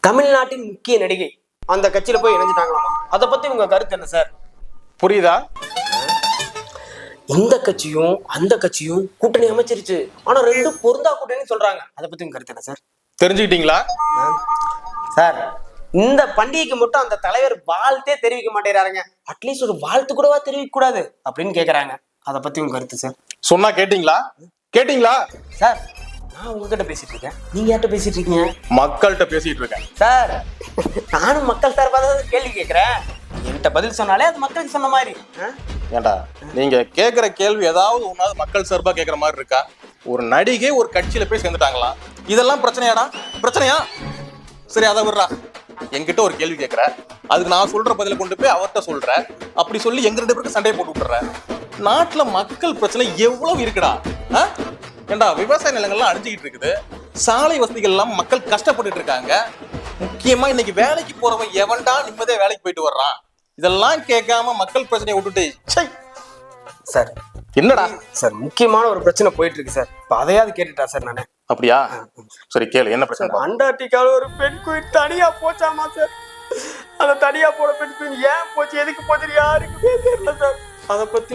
தமிழ்நாட்டின் முக்கிய நடிகை அந்த கட்சியில போய் இணைஞ்சிட்டாங்களாமா. அதை பத்தி உங்க கருத்து என்ன சார்? புரியுதா? இந்த கட்சியும் அந்த கட்சியும் கூட்டணி அமைச்சிருச்சு. ஆனா ரெண்டும் பொருந்தா கூட்டணி சொல்றாங்க. அதை பத்தி உங்க கருத்து என்ன சார்? தெரிஞ்சுக்கிட்டீங்களா சார்? இந்த பண்டிகைக்கு மட்டும் அந்த தலைவர் வாழ்த்தே தெரிவிக்க மாட்டேறாருங்க. அட்லீஸ்ட் ஒரு வாழ்த்து கூடவா தெரிவிக்க கூடாது அப்படின்னு கேக்குறாங்க. அதை பத்தி உங்க கருத்து சார்? சொன்னா கேட்டீங்களா? கேட்டீங்களா சார்? நான் உங்ககிட்ட பேசிட்டு இருக்கேன், நீங்க யார்கிட்ட பேசிட்டு இருக்கீங்க? மக்கள்கிட்ட பேசிட்டு இருக்கேன் சார். நானும் மக்கள் சார்பாக தான் கேள்வி கேட்கிறேன். என்கிட்ட பதில் சொன்னாலே அது மக்களுக்கு சொன்ன மாதிரி. ஏண்டா நீங்க கேக்குற கேள்வி ஏதாவது ஒன்னாவது மக்கள் சார்பா கேக்குற மாதிரி இருக்கா? ஒரு நடிகை ஒரு கட்சியில போய் சேர்ந்துட்டாங்களா? இதெல்லாம் பிரச்சனையாடா? பிரச்சனையா? சரி அதை விடுறா. என்கிட்ட ஒரு கேள்வி கேட்கிற, அதுக்கு நான் சொல்ற பதில கொண்டு போய் அவர்கிட்ட சொல்ற, அப்படி சொல்லி எங்க 2 பேருக்கு சண்டையை போட்டு விட்டுற. நாட்டுல மக்கள் பிரச்சனை எவ்வளவு இருக்குடா? ஏண்டா விவசாய நிலங்கள்லாம் அழிஞ்சுக்கிட்டு இருக்குது, சாலை வசதிகள் எல்லாம் மக்கள் கஷ்டப்பட்டுட்டு இருக்காங்க. முக்கியமா இன்னைக்கு வேலைக்கு போறவன் எவன்டா நிம்மதியா வேலைக்கு போயிட்டு வர்றான்? இதெல்லாம் கேட்காம மக்கள் பிரச்சனையை விட்டுட்டு சார் என்னடா சார் முக்கியமான ஒரு பிரச்சனை போயிட்டு இருக்கு சார். இப்ப அதையாவது கேட்டுட்டா சார் நானு. அப்படியா? சரி கேளு, என்ன பிரச்சனை? அண்டார்டிகால ஒரு பெண் குயின் தனியா போச்சாமா சார். அந்த தனியா போன பெண் குயின் ஏன் போச்சு, எதுக்கு போச்சு யாருக்குமே தெரியல சார். அதை பத்தி